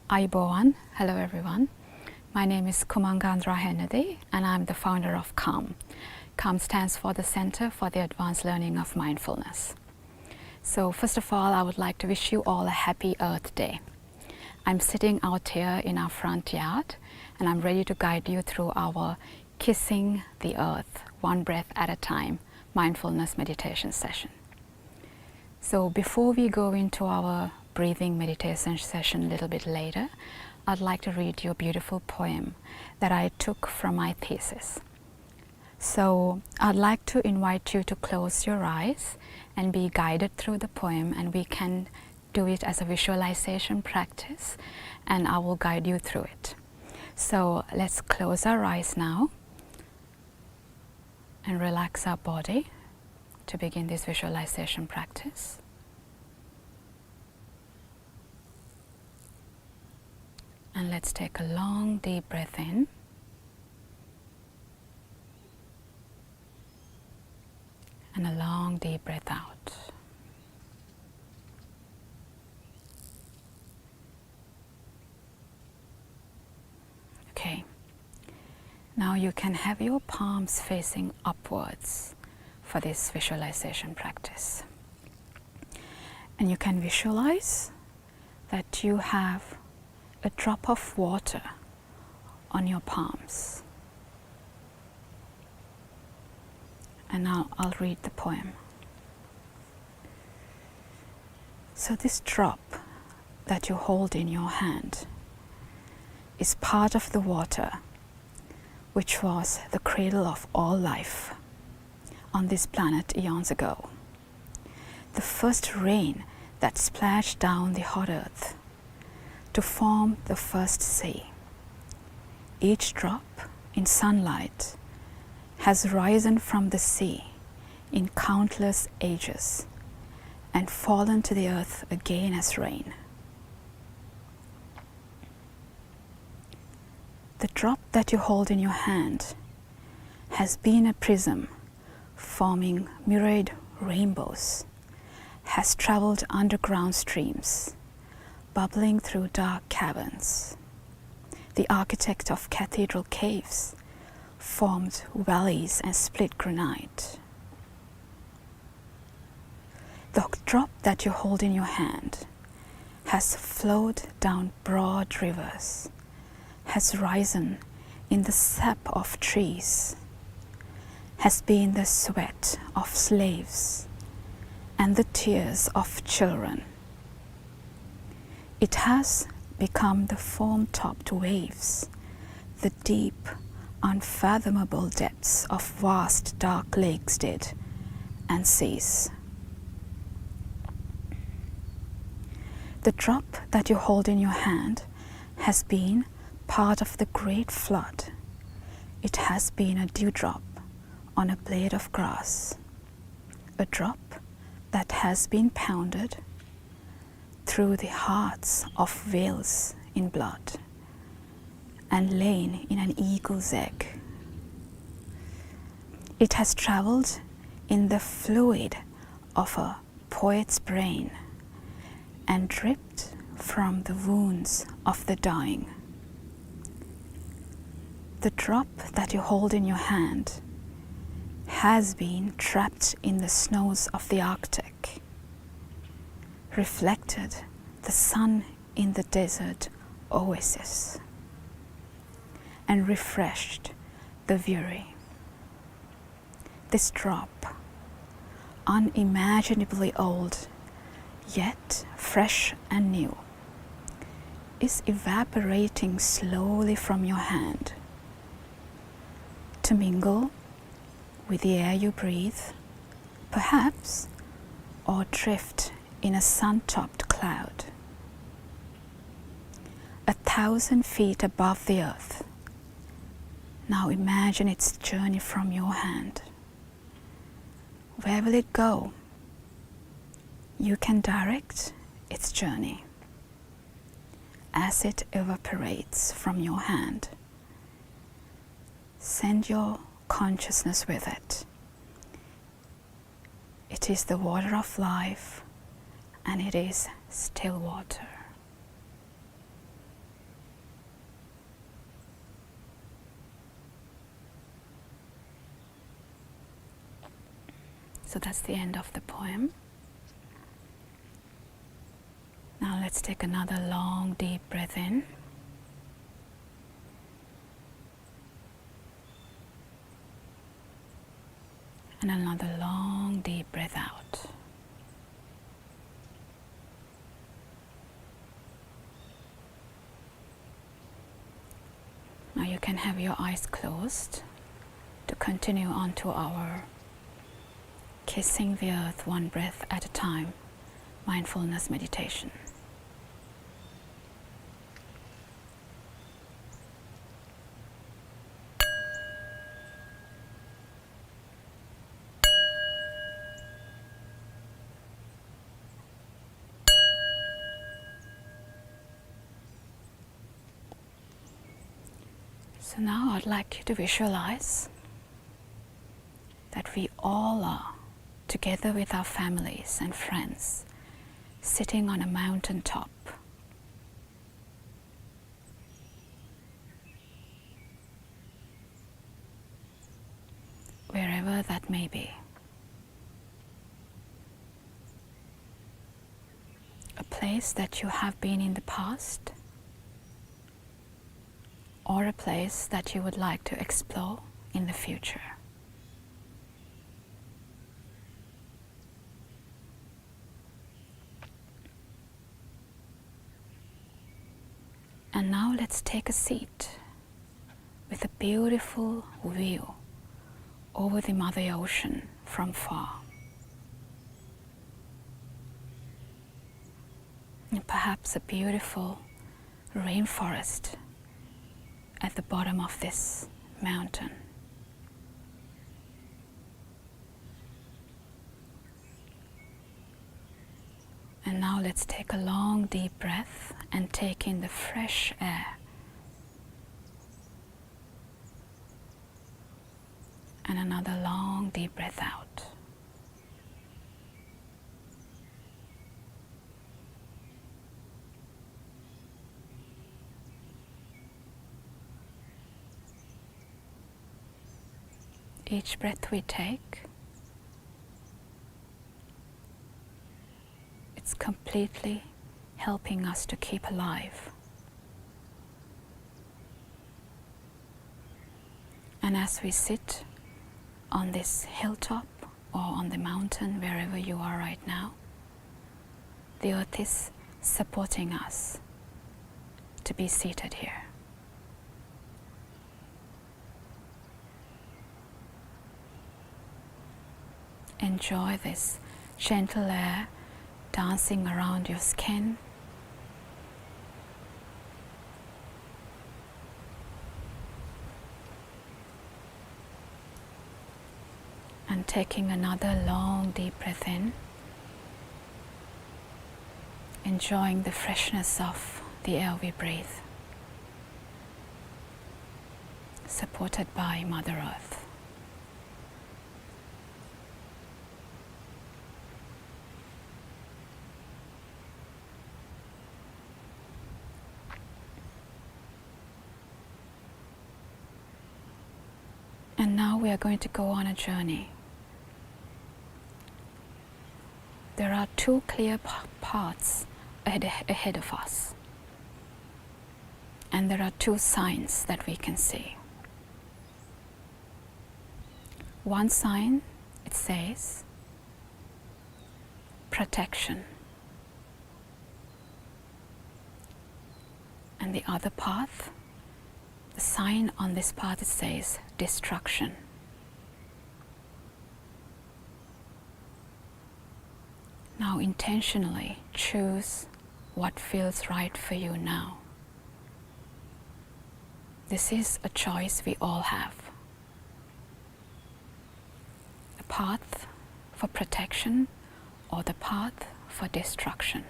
Ayubowan. Hello everyone. My name is Kumangandra Hennedy and I'm the founder of CALM. CALM stands for the Center for the Advanced Learning of Mindfulness. So first of all, I would like to wish you all a happy Earth Day. I'm sitting out here in our front yard and I'm ready to guide you through our Kissing the Earth, One Breath at a Time mindfulness meditation session. So before we go into our breathing meditation session a little bit later, I'd like to read you a beautiful poem that I took from my thesis. So I'd like to invite you to close your eyes and be guided through the poem, and we can do it as a visualization practice and I will guide you through it. So let's close our eyes now and relax our body to begin this visualization practice. And let's take a long deep breath in and a long deep breath out. Okay, now you can have your palms facing upwards for this visualization practice. And you can visualize that you have a drop of water on your palms. And now I'll read the poem. So this drop that you hold in your hand is part of the water which was the cradle of all life on this planet eons ago. The first rain that splashed down the hot earth to form the first sea. Each drop in sunlight has risen from the sea in countless ages and fallen to the earth again as rain. The drop that you hold in your hand has been a prism forming myriad rainbows, has traveled underground streams, bubbling through dark caverns. The architect of cathedral caves formed valleys and split granite. The drop that you hold in your hand has flowed down broad rivers, has risen in the sap of trees, has been the sweat of slaves and the tears of children. It has become the foam-topped waves, the deep, unfathomable depths of vast dark lakes did, and seas. The drop that you hold in your hand has been part of the great flood. It has been a dewdrop on a blade of grass, a drop that has been pounded through the hearts of whales in blood and lain in an eagle's egg. It has travelled in the fluid of a poet's brain and dripped from the wounds of the dying. The drop that you hold in your hand has been trapped in the snows of the Arctic, reflected the sun in the desert oasis, and refreshed the weary. This drop, unimaginably old, yet fresh and new, is evaporating slowly from your hand to mingle with the air you breathe, perhaps, or drift in a sun-topped cloud. 1,000 feet above the earth. Now imagine its journey from your hand. Where will it go? You can direct its journey as it evaporates from your hand. Send your consciousness with it. It is the water of life, and it is still water. So that's the end of the poem. Now let's take another long deep breath in. And another long deep breath out. Now you can have your eyes closed to continue on to our kissing the earth one breath at a time mindfulness meditation. So now I'd like you to visualize that we all are together with our families and friends sitting on a mountain top. Wherever that may be. A place that you have been in the past, or a place that you would like to explore in the future. And now let's take a seat with a beautiful view over the Mother Ocean from far. And perhaps a beautiful rainforest at the bottom of this mountain. And now let's take a long deep breath and take in the fresh air. And another long deep breath out. Each breath we take, it's completely helping us to keep alive. And as we sit on this hilltop or on the mountain, wherever you are right now, the earth is supporting us to be seated here. Enjoy this gentle air dancing around your skin. And taking another long deep breath in, enjoying the freshness of the air we breathe, supported by Mother Earth. And now we are going to go on a journey. There are two clear paths ahead of us. And there are two signs that we can see. One sign, it says, protection. And the other path, the sign on this path, it says destruction. Now intentionally choose what feels right for you now. This is a choice we all have. The path for protection or the path for destruction.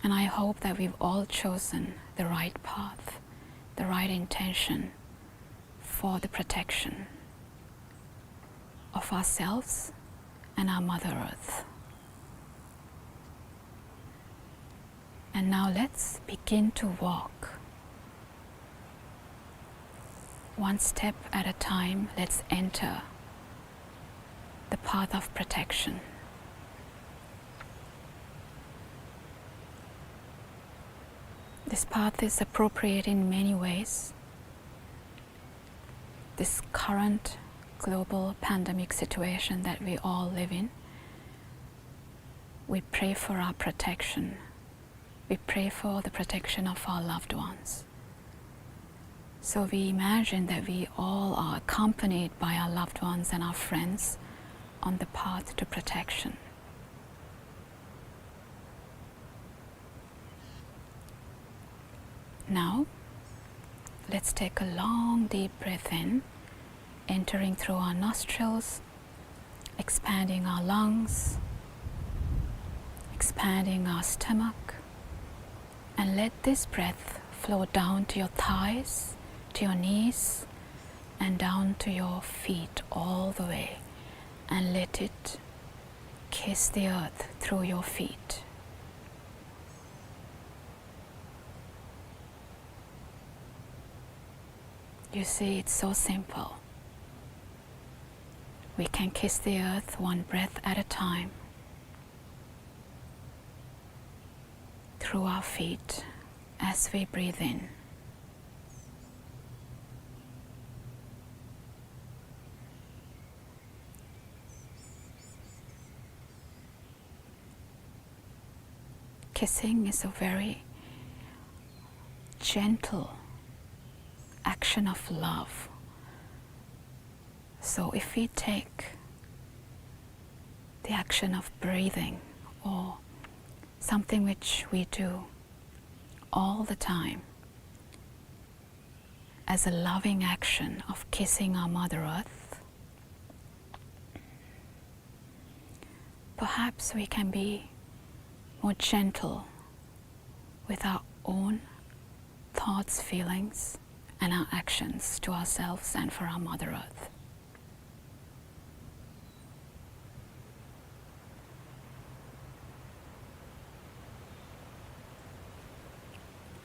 And I hope that we've all chosen the right path, the right intention for the protection of ourselves and our Mother Earth. And now let's begin to walk. one step at a time, let's enter the path of protection. This path is appropriate in many ways. This current global pandemic situation that we all live in, we pray for our protection. We pray for the protection of our loved ones. So we imagine that we all are accompanied by our loved ones and our friends on the path to protection. Now, let's take a long deep breath in, entering through our nostrils, expanding our lungs, expanding our stomach, and let this breath flow down to your thighs, to your knees, and down to your feet all the way, and let it kiss the earth through your feet. You see, it's so simple. We can kiss the earth one breath at a time through our feet as we breathe in. Kissing is a very gentle action of love. So if we take the action of breathing, or something which we do all the time, as a loving action of kissing our Mother Earth, perhaps we can be more gentle with our own thoughts, feelings, and our actions to ourselves and for our Mother Earth.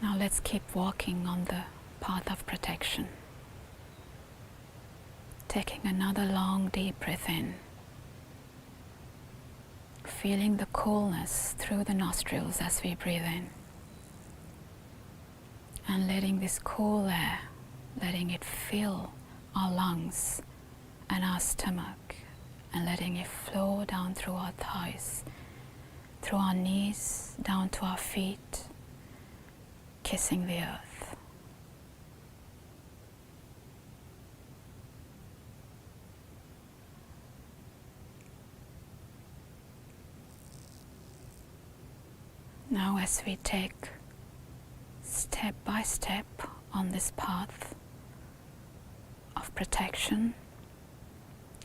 Now let's keep walking on the path of protection. Taking another long deep breath in, feeling the coolness through the nostrils as we breathe in, and letting this cool air, letting it fill our lungs and our stomach, and letting it flow down through our thighs, through our knees, down to our feet, kissing the earth. Now, as we take step by step on this path of protection,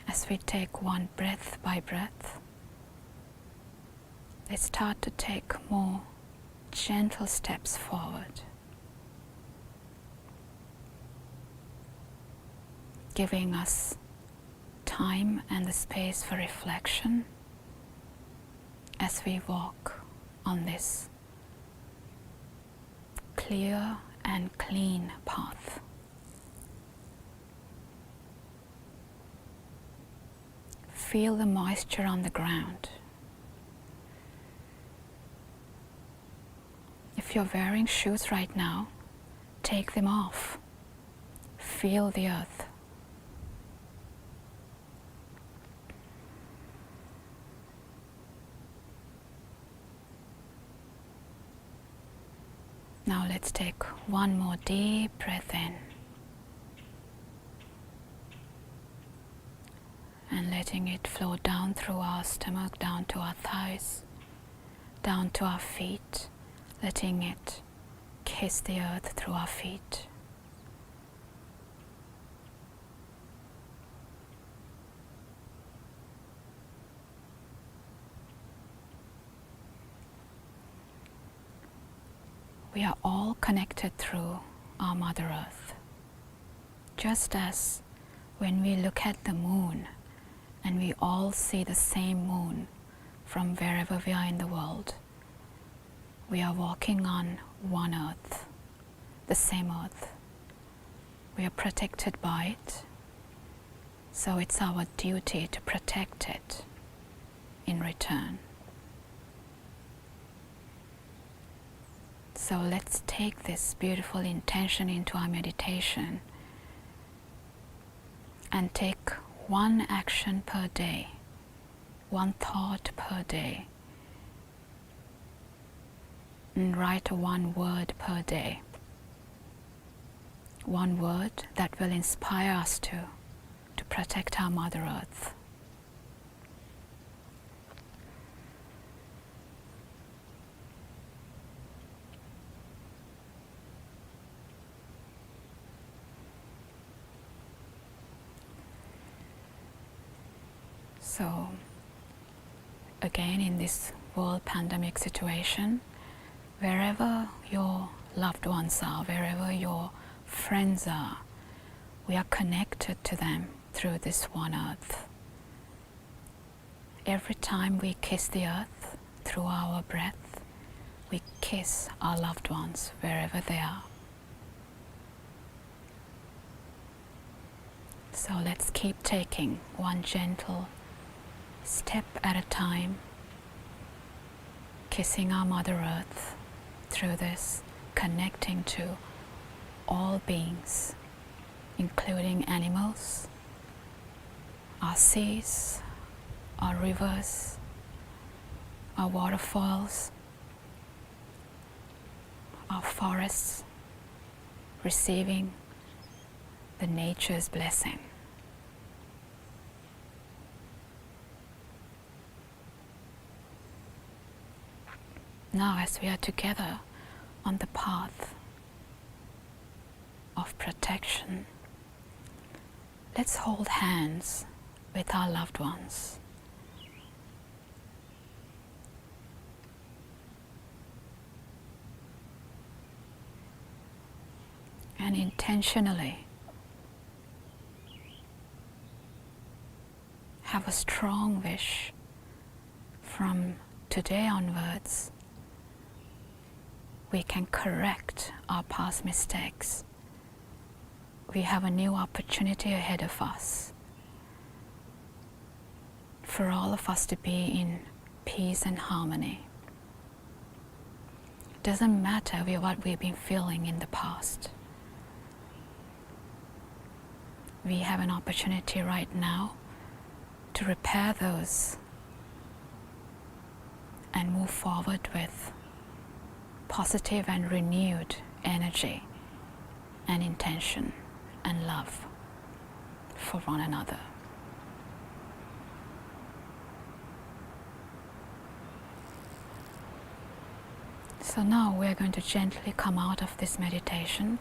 as we take one breath by breath, let's start to take more gentle steps forward, giving us time and the space for reflection as we walk on this clear and clean path. Feel the moisture on the ground. If you're wearing shoes right now, take them off. Feel the earth. Now let's take one more deep breath in, and letting it flow down through our stomach, down to our thighs, down to our feet, letting it kiss the earth through our feet. We are all connected through our Mother Earth. Just as when we look at the moon and we all see the same moon from wherever we are in the world, we are walking on one earth, the same earth. We are protected by it, so it's our duty to protect it in return. So let's take this beautiful intention into our meditation and take one action per day, one thought per day, and write one word per day. One word that will inspire us to protect our Mother Earth. So, again, in this world pandemic situation, wherever your loved ones are, wherever your friends are, we are connected to them through this one earth. Every time we kiss the earth through our breath, we kiss our loved ones wherever they are. So let's keep taking one gentle step at a time, kissing our Mother Earth through this, connecting to all beings, including animals, our seas, our rivers, our waterfalls, our forests, receiving the nature's blessing. Now, as we are together on the path of protection, let's hold hands with our loved ones. And intentionally have a strong wish from today onwards. We can correct our past mistakes. We have a new opportunity ahead of us for all of us to be in peace and harmony. It doesn't matter what we've been feeling in the past. We have an opportunity right now to repair those and move forward with positive and renewed energy and intention and love for one another. So now we're going to gently come out of this meditation.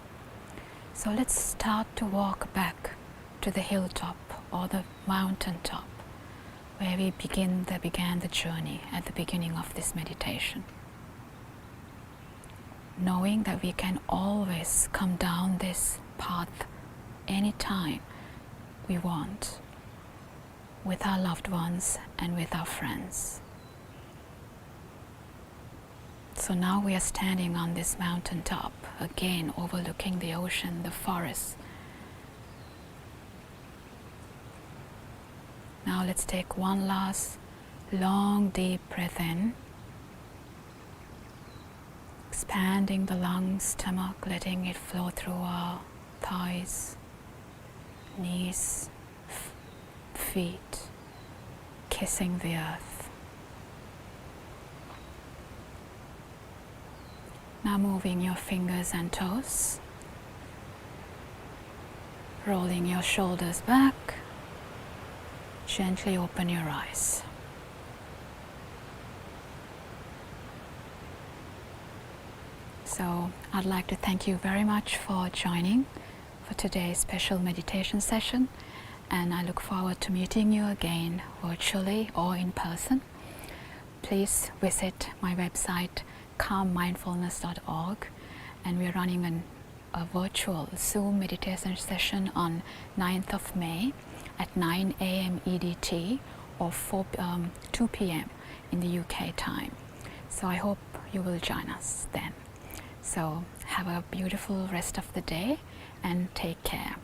So let's start to walk back to the hilltop or the mountaintop where we began the journey at the beginning of this meditation. Knowing that we can always come down this path anytime we want, with our loved ones and with our friends. So now we are standing on this mountaintop, again overlooking the ocean, the forest. Now let's take one last long deep breath in, expanding the lungs, stomach, letting it flow through our thighs, knees, feet, kissing the earth. Now moving your fingers and toes, rolling your shoulders back, gently open your eyes. So I'd like to thank you very much for joining for today's special meditation session, and I look forward to meeting you again virtually or in person. Please visit my website calmmindfulness.org, and we're running a virtual Zoom meditation session on 9th of May at 9 a.m. EDT or 2 p.m. in the UK time. So I hope you will join us then. So have a beautiful rest of the day and take care.